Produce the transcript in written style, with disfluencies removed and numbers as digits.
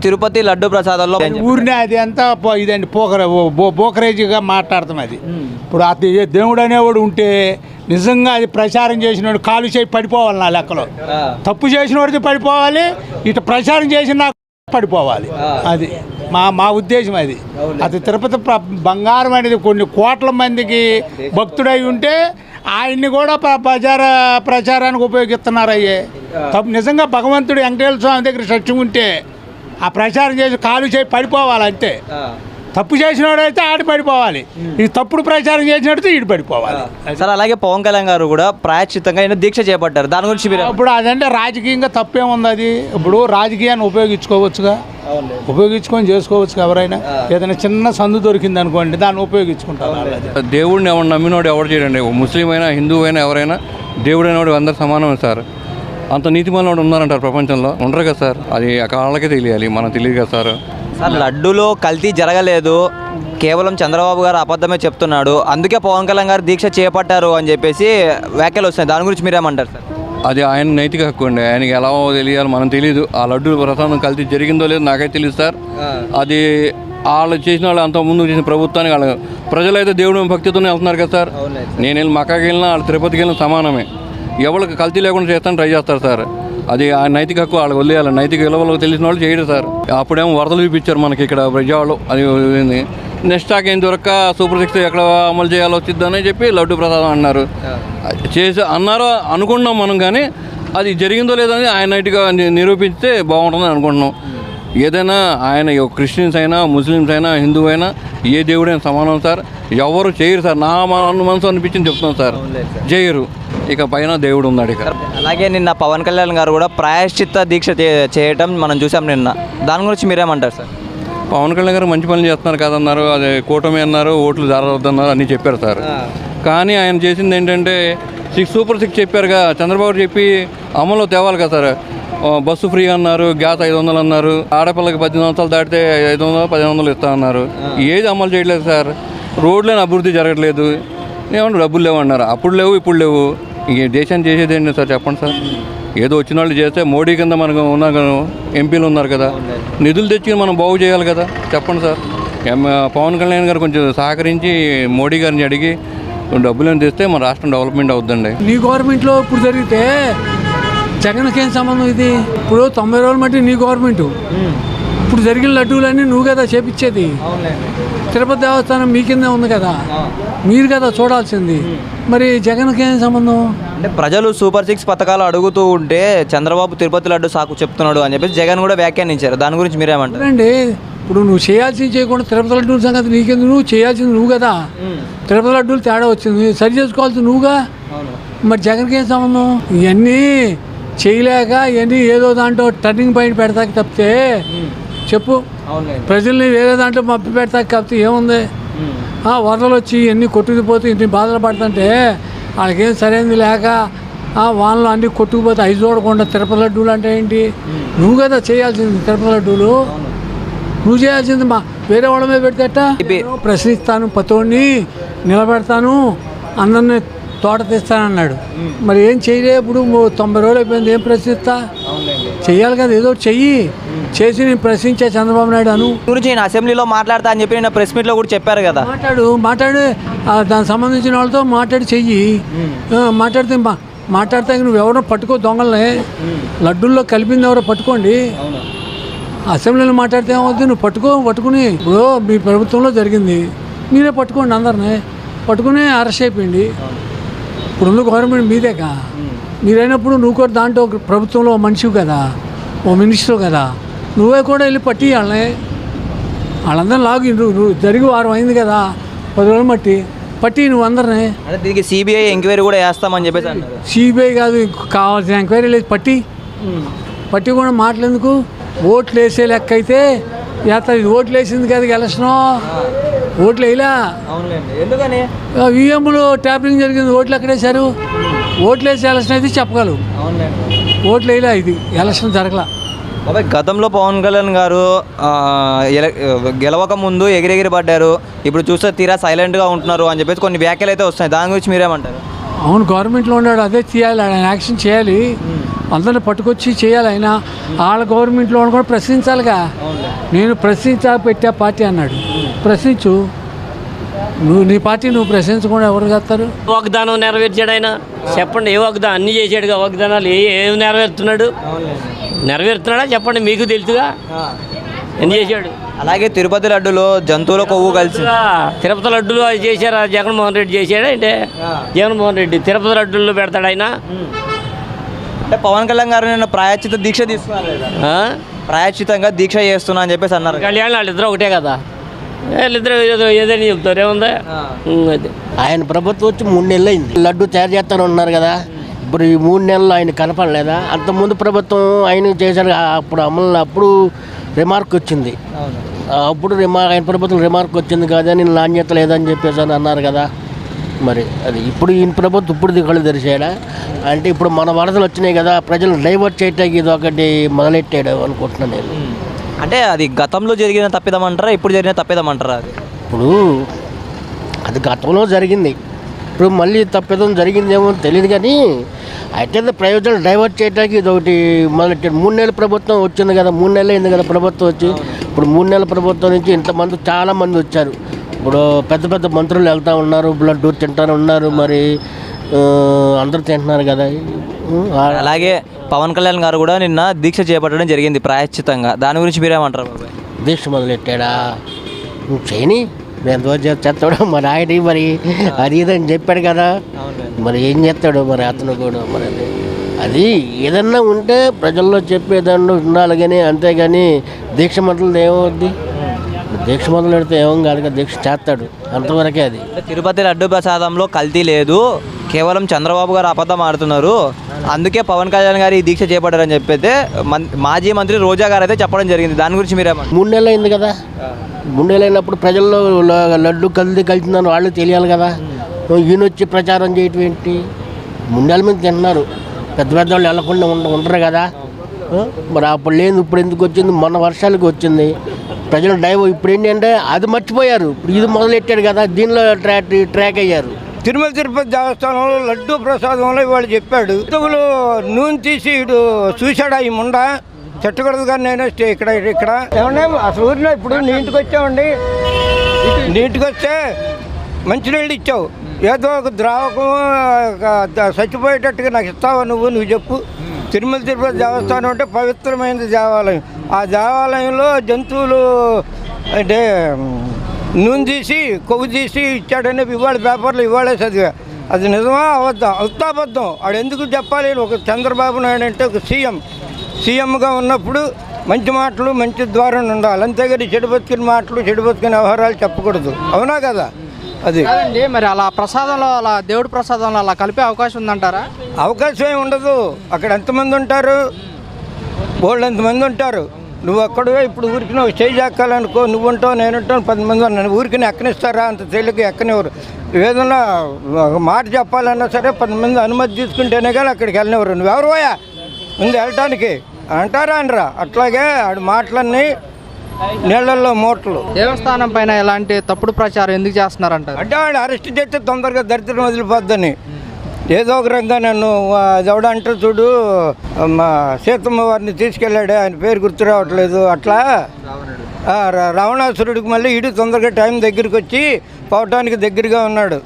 తిరుపతి లడ్డు ప్రసాదంలో ఊరినే అది అంతా ఇదండి పోకరేజీగా మాట్లాడుతున్నది. ఇప్పుడు అది దేవుడు అనేవాడు ఉంటే నిజంగా అది ప్రచారం చేసినవాడు కాలు చేయి పడిపోవాలి. నా లెక్కలో తప్పు చేసినవాడికి పడిపోవాలి, ఇటు ప్రచారం చేసిన పడిపోవాలి. అది మా ఉద్దేశం. అది తిరుపతి బంగారం అనేది కొన్ని కోట్ల మందికి భక్తుడై ఉంటే ఆయన్ని కూడా ప్రచారానికి ఉపయోగిస్తున్నారు. తప్పు నిజంగా భగవంతుడు వెంకటేశ్వర స్వామి దగ్గర సత్యం ఉంటే ఆ ప్రచారం చేసి కాలు చేయి పడిపోవాలి అంతే. తప్పు చేసినవాడైతే ఆడి పడిపోవాలి, ఇది తప్పుడు ప్రచారం చేసినట్టు ఈడు పడిపోవాలి. సార్ అలాగే పవన్ కళ్యాణ్ గారు కూడా ప్రాయశ్చిత్తంగా దీక్ష చేపట్టారు, దాని గురించి మీరు ఇప్పుడు అదంటే రాజకీయంగా తప్పేముంది? అది ఇప్పుడు రాజకీయాన్ని ఉపయోగించుకోవచ్చుగా, ఉపయోగించుకొని చేసుకోవచ్చు. ఎవరైనా ఏదైనా చిన్న సందు దొరికింది అనుకోండి దాన్ని ఉపయోగించుకుంటారు. దేవుడిని ఎవరు నమ్మినోడు ఎవరు చేయడండి, ముస్లిం అయినా హిందువు అయినా ఎవరైనా దేవుడు అయినవాడు అందరు సమానమే సార్. అంత నీతిమానోడు ఉన్నారంటారు ప్రపంచంలో, ఉండరు కదా సార్. అది వాళ్ళకే తెలియాలి, మనకు తెలియదు కదా సార్. సార్ లడ్డూలో కల్తీ జరగలేదు, కేవలం చంద్రబాబు గారు అబద్ధమే చెప్తున్నాడు, అందుకే పవన్ కళ్యాణ్ గారు దీక్ష చేపట్టారు అని చెప్పేసి వ్యాఖ్యలు వస్తున్నాయి, దాని గురించి మీరేమంటారు సార్? అది ఆయన నైతిక హక్కు అండి, ఆయనకి ఎలా తెలియాలి మనం తెలియదు. ఆ లడ్డు ప్రసాదం కల్తీ జరిగిందో లేదో నాకైతే తెలియదు సార్. అది వాళ్ళు చేసిన వాళ్ళు అంత ముందు చేసిన ప్రభుత్వానికి వాళ్ళు ప్రజలైతే దేవుడు భక్తితోనే వెళ్తున్నారు కదా సార్. నేను వెళ్ళి మక్కాకి వెళ్ళినా వాళ్ళు తిరుపతికి వెళ్ళిన సమానమే. ఎవరికి కల్తీ లేకుండా చేస్తాను ట్రై చేస్తారు సార్. అది ఆ నైతిక హక్కు వాళ్ళకి వదిలేయాలి. నైతిక విలువలకు తెలిసిన వాళ్ళు చేయరు సార్. అప్పుడేమో వరదలు చూపించారు మనకి ఇక్కడ ప్రజావాళ్ళు, అది నెక్స్ట్ స్టాక్ ఏం దొరక్క సూపర్ 6 ఎక్కడ అమలు చేయాలో వచ్చిద్దని చెప్పి లడ్డు ప్రసాదం అన్నారు. అన్నారో అనుకుంటున్నాం మనం, కానీ అది జరిగిందో లేదని ఆయన నైట్గా నిరూపిస్తే బాగుంటుందని అనుకుంటున్నాం. ఏదైనా ఆయన క్రిస్టియన్స్ అయినా ముస్లిమ్స్ అయినా హిందువు అయినా ఏ దేవుడైనా సమానం సార్. ఎవరు చేయరు సార్, నా మనసు అనిపించింది చెప్తున్నాం సార్, చేయరు. ఇక పైన దేవుడు ఉన్నాడు ఇక్కడ. అలాగే నిన్న పవన్ కళ్యాణ్ గారు కూడా ప్రాయశ్చిత్త దీక్ష చేయటం మనం చూసాం నిన్న, దాని గురించి మీరేమంటారు సార్? పవన్ కళ్యాణ్ గారు మంచి పనులు చేస్తున్నారు కదన్నారు, అదే కూటమి అన్నారు, ఓట్లు జారవద్దన్నారు, అన్నీ చెప్పారు సార్. కానీ ఆయన చేసింది ఏంటంటే సూపర్ 6 చెప్పారుగా, చంద్రబాబు చెప్పి అమల్లో తేవాలి కదా సార్. బస్సు ఫ్రీ అన్నారు, గ్యాస్ 500 అన్నారు, ఆడపిల్లకి 18 సంవత్సరాలు దాటితే 500 1500 ఇస్తా అన్నారు. ఏది అమలు చేయలేదు సార్. రోడ్లేని అభివృద్ధి జరగట్లేదు, ఏమన్నా డబ్బులు లేవన్నారు. అప్పుడు లేవు, ఇప్పుడు లేవు. ఇంక దేశాన్ని చేసేది ఏంటి సార్ చెప్పండి సార్. ఏదో వచ్చిన వాళ్ళు చేస్తే మోడీ కింద మనకు ఉన్న ఎంపీలు ఉన్నారు కదా, నిధులు తెచ్చి మనం బాగు చేయాలి కదా, చెప్పండి సార్. పవన్ కళ్యాణ్ గారు కొంచెం సహకరించి మోడీ గారిని అడిగి డబ్బులను తెస్తే మన రాష్ట్రం డెవలప్మెంట్ అవుతుందండి. నీ గవర్నమెంట్లో ఇప్పుడు జరిగితే జగన్కి ఏం సంబంధం? ఇది ఇప్పుడు 90 రోజులు మట్టి నీ గవర్నమెంట్, ఇప్పుడు జరిగిన లడ్డూలన్నీ నువ్వు కదా చేపించేది. తిరుపతి దేవస్థానం మీ కిందే ఉంది కదా, మీరు కదా చూడాల్సింది. మరి జగన్కి ఏం సంబంధం? అంటే ప్రజలు సూపర్ 6 పథకాలు అడుగుతూ ఉంటే చంద్రబాబు తిరుపతి లడ్డు సాకు చెప్తున్నాడు అని చెప్పేసి జగన్ కూడా వ్యాఖ్యానించారు, దాని గురించి మీరేమంటారు? అండి ఇప్పుడు నువ్వు చేయాల్సింది చేయకుండా తిరుపతి లడ్డూల సంగతి నీకెందుకు? నువ్వు చేయాల్సింది నువ్వు కదా. తిరుపతి లడ్డూలు తేడా వచ్చింది, సరి చేసుకోవాల్సింది నువ్వుగా. మరి జగన్కి ఏం సంబంధం? ఇవన్నీ చేయలేక ఇవన్నీ ఏదో దాంట్లో టర్నింగ్ పాయింట్ పెడతాక తప్పితే చెప్పు, ప్రజల్ని వేరే దాంట్లో మప్పి పెడతాక తప్పితే ఏముంది? వరదలు వచ్చి ఎన్ని కొట్టుకుపోతే ఇన్ని బాధలు పడుతుంటే వాళ్ళకేం సరైనది లేక వాళ్ళలో అన్ని కొట్టుకుపోతే అవి చూడకుండా తిరుపతి లడ్డూలు అంటే ఏంటి? నువ్వు కదా చేయాల్సింది తిరుపతి లడ్డూలు, నువ్వు చేయాల్సింది. వేరే వాళ్ళ మీద పెడితేట ప్రశ్నిస్తాను, పతోడిని నిలబెడతాను, అందరినీ తోట తీస్తానన్నాడు. మరి ఏం చేయలే. ఇప్పుడు 90 రోజులు అయిపోయింది, ఏం ప్రశ్నిస్తా? చెయ్యాలి కదా, ఏదో చెయ్యి. చేసి నేను ప్రశ్నించే చంద్రబాబు నాయుడు అను గురించి నేను అసెంబ్లీలో మాట్లాడతా అని చెప్పి నేను ప్రెస్ మీట్లో కూడా చెప్పారు కదా. మాట్లాడి దానికి సంబంధించిన వాళ్ళతో మాట్లాడి చెయ్యి. మాట్లాడితే నువ్వు ఎవరో పట్టుకో, దొంగల్ని లడ్డూల్లో కలిపింది ఎవరో పట్టుకోండి. అసెంబ్లీలో మాట్లాడితే ఏమవుతుంది? నువ్వు పట్టుకుని ఇప్పుడు మీ ప్రభుత్వంలో జరిగింది, మీరే పట్టుకోండి, అందరినీ పట్టుకుని అరెస్ట్ అయిపోయింది. ఇప్పుడున్న గవర్నమెంట్ మీదేకా, మీరైనప్పుడు నువ్వు కూడా దాంట్లో ప్రభుత్వంలో మనిషివి కదా, ఓ మినిస్టర్ కదా, నువ్వే కూడా వెళ్ళి పట్టి వాళ్ళందరూ లాగి నువ్వు జరిగి వారం అయింది కదా, 10 రోజులు పట్టి నువ్వు అందరినీ. దీనికి సిబిఐ ఎంక్వైరీ కూడా వేస్తామని చెప్పేసి. సిబిఐ కాదు, కావాల్సిన ఎంక్వైరీ లేదు, పట్టి కూడా మాట్లాడేందుకు. ఓట్లు వేసే లెక్క అయితే ఇది ఓట్లు వేసింది కదా ఎలక్షను, ఓట్లు వేయలే. ఎందుకని? ఈఎంలు ట్యాపింగ్ జరిగింది, ఓట్లు ఎక్కడేశారు? ఓట్లు వేసి ఎలక్షన్ అయితే చెప్పగలవు, ఓట్లు వేయలే, ఇది ఎలక్షన్ జరగల. గతంలో పవన్ కళ్యాణ్ గారు గెలవక ముందు ఎగిరెగిరి పడ్డారు, ఇప్పుడు చూస్తే తీరా సైలెంట్గా ఉంటున్నారు అని చెప్పేసి కొన్ని వ్యాఖ్యలు అయితే వస్తున్నాయి, దాని గురించి మీరేమంటారు? అవును, గవర్నమెంట్లో ఉన్నాడు, అదే చేయాలి, ఆయన యాక్షన్ చేయాలి. అందరిని పట్టుకొచ్చి చేయాలి. ఆయన వాళ్ళ గవర్నమెంట్లో కూడా ప్రశ్నించాలిగా. నేను పెట్టా పార్టీ అన్నాడు. ప్రశ్నించు, నీ పార్టీ నువ్వు ప్రశ్నించకుండా ఎవరు చేస్తారు? వాగ్దానం నెరవేర్చాడు ఆయన. చెప్పండి, ఏ వాగ్దానం? అన్నీ చేసాడుగా వాగ్దానాలు. ఏం నెరవేరుతున్నాడా చెప్పండి, మీకు తెలుసుగా ఎన్ని చేశాడు. అలాగే తిరుపతి లడ్డులో జంతువుల కొవ్వు కలిసి తిరుపతి లడ్డులు అది చేశారా? జగన్మోహన్ రెడ్డి చేశాడా అంటే? జగన్మోహన్ రెడ్డి తిరుపతి లడ్డుల్లో పెడతాడు ఆయన. అంటే పవన్ కళ్యాణ్ గారు నిన్న ప్రాయశ్చిత దీక్ష తీసుకున్నారు. ప్రాయశ్చితంగా దీక్ష చేస్తున్నా అని చెప్పేసి అన్నారు. కళ్యాణ్ వాళ్ళిద్దరు ఒకటే కదా, వాళ్ళిద్దరు ఏదైనా చెప్తారు, ఏముందా? అది ఆయన ప్రభుత్వం వచ్చి 3 నెలలు అయింది. లడ్డు తయారు చేస్తాను ఉన్నారు కదా, ఇప్పుడు ఈ 3 నెలలు ఆయన కనపడలేదా? అంతకుముందు ప్రభుత్వం ఆయన చేశారు. అప్పుడు రిమార్క్ వచ్చింది. అప్పుడు ఆయన ప్రభుత్వం రిమార్క్ వచ్చింది కానీ నాణ్యత లేదని చెప్పేసి అని అన్నారు కదా. మరి అది ఇప్పుడు ఈయన ప్రభుత్వం ఇప్పుడు కళ్ళు తెరిచాడా అంటే? ఇప్పుడు మన వరదలు వచ్చినాయి కదా, ప్రజలు డైవర్ట్ చేయటానికి ఇది ఒకటి మొదలెట్టాడు అనుకుంటున్నాను నేను. అంటే అది గతంలో జరిగిన తప్పిదమంటారా, ఇప్పుడు జరిగిన తప్పిదమంటారా? ఇప్పుడు అది గతంలో జరిగింది, ఇప్పుడు మళ్ళీ తప్పిదం జరిగిందేమో తెలియదు కానీ అయితే ప్రయోజనాలు డైవర్ట్ చేయడానికి ఇది ఒకటి మొదలెట్టాడు. 3 నెలల ప్రభుత్వం వచ్చింది కదా, 3 నెలలు అయింది కదా ప్రభుత్వం వచ్చి. ఇప్పుడు 3 నెలల ప్రభుత్వం నుంచి ఇంతమంది చాలామంది వచ్చారు. ఇప్పుడు పెద్ద పెద్ద మంత్రులు వెళ్తూ ఉన్నారు, బ్లడ్ తింటారు ఉన్నారు, మరి అందరూ తింటున్నారు కదా. అలాగే పవన్ కళ్యాణ్ గారు కూడా నిన్న దీక్ష చేపట్టడం జరిగింది ప్రాయశ్చితంగా. దాని గురించి మీరేమంటారు బాబాయ్? దీక్ష మొదలెట్టాడా? నువ్వు చేయని ఎంతో చేస్తాడు మరి ఆయన, మరి అది ఇదని చెప్పాడు కదా, మరి ఏం చేస్తాడు మరి అతను కూడా. మరి అది ఏదన్నా ఉంటే ప్రజల్లో చెప్పేదాన్ని ఉండాలి కానీ, అంతేగాని దీక్ష మొదలు ఏమవుద్ది? దీక్ష మొదలు పెడితే ఏమో కాదు కదా, దీక్ష చేస్తాడు అంతవరకే. అది తిరుపతి లడ్డు ప్రసాదంలో కల్తీ లేదు, కేవలం చంద్రబాబు గారు అబద్ధం ఆడుతున్నారు, అందుకే పవన్ కళ్యాణ్ గారు ఈ దీక్ష చేపట్టారని చెప్పైతే మాజీ మంత్రి రోజా గారు అయితే చెప్పడం జరిగింది. దాని గురించి మీరేమంటారు? 3 నెలలు అయింది కదా, 3 నెలలు అయినప్పుడు ప్రజల్లో లడ్డు కలిసిందని వాళ్ళు తెలియాలి కదా. ఈయన వచ్చి ప్రచారం చేయటం ఏంటి? 3 నెలల మీద తింటున్నారు, పెద్ద పెద్ద వాళ్ళు వెళ్ళకుండా ఉండరు కదా. మరి అప్పుడు లేదు, ఇప్పుడు ఎందుకు వచ్చింది? మొన్న వర్షాలకు వచ్చింది. ప్రజలు ఇప్పుడు ఏంటంటే అది మర్చిపోయారు, ఇప్పుడు ఇది మొదలెట్టాడు కదా, దీనిలో ట్రాక్ అయ్యారు. తిరుపతి దేవస్థానంలో లడ్డు ప్రసాదంలో ఇవాళ చెప్పాడు, తుగులు నూనె తీసి ఇడు చూశాడా ఈ ముండ చెట్టకూడదు కానీ నేను ఇక్కడ ఏమన్నా అసలు ఊరిలో ఇప్పుడు నీ ఇంటికి వచ్చామండి, నీ ఇంటికి వస్తే మంచినీళ్ళు ఇచ్చావు, ఏదో ఒక ద్రావకం చచ్చిపోయేటట్టుగా నాకు ఇస్తావా నువ్వు చెప్పు. తిరుపతి దేవస్థానం అంటే పవిత్రమైన దేవాలయం. ఆ దేవాలయంలో జంతువులు అంటే నూనె తీసి కొవ్వు తీసి ఇచ్చాడని ఇవాళ పేపర్లో ఇవాళే చదివా. అది నిజమా అబద్ధం ఆడు ఎందుకు చెప్పాలి? ఒక చంద్రబాబు నాయుడు అంటే ఒక సీఎంగా ఉన్నప్పుడు మంచి మాటలు మంచి ద్వారా ఉండాలి, అంతేగాని చెడు బతికిన మాటలు చెడు బతికిన వ్యవహారాలు చెప్పకూడదు. అవునా కదా? అది మరి అలా ప్రసాదంలో, అలా దేవుడి ప్రసాదంలో అలా కలిపే అవకాశం ఉందంటారా? అవకాశం ఏమి ఉండదు. అక్కడ ఎంతమంది ఉంటారు? బోళ్ళు ఎంతమంది ఉంటారు. నువ్వు అక్కడే ఇప్పుడు ఊరికి నువ్వు స్టేజ్ ఎక్కాలనుకో, నువ్వు ఉంటావు నేను ఉంటాను 10 మంది ఉన్నాను, ఊరికి ఎక్కనిస్తారా? అంత తేలిక ఎక్కనివ్వరు. ఏదన్నా ఒక మాట చెప్పాలన్నా సరే 10 మంది అనుమతి తీసుకుంటేనే కానీ అక్కడికి వెళ్ళనివ్వరు. నువ్వెవరు పోయా ముందు వెళ్ళటానికి అంటారా అనరా? అట్లాగే ఆడు మాటలన్నీ నీళ్ళల్లో మూటలు. దేవస్థానం పైన ఎలాంటి తప్పుడు ప్రచారం ఎందుకు చేస్తున్నారంటారు? అంటే వాడు అరెస్ట్ చేస్తే తొందరగా దరిద్రం వదిలిపోద్దని. ఏదో ఒక రంగా నన్ను ఎవడ అంటే చూడు, మా సీతమ్మ వారిని తీసుకెళ్ళాడు, ఆయన పేరు గుర్తు రావట్లేదు, అట్లా రావణాసురుడికి మళ్ళీ ఇటు తొందరగా టైం దగ్గరికి వచ్చి పోవటానికి దగ్గరగా ఉన్నాడు.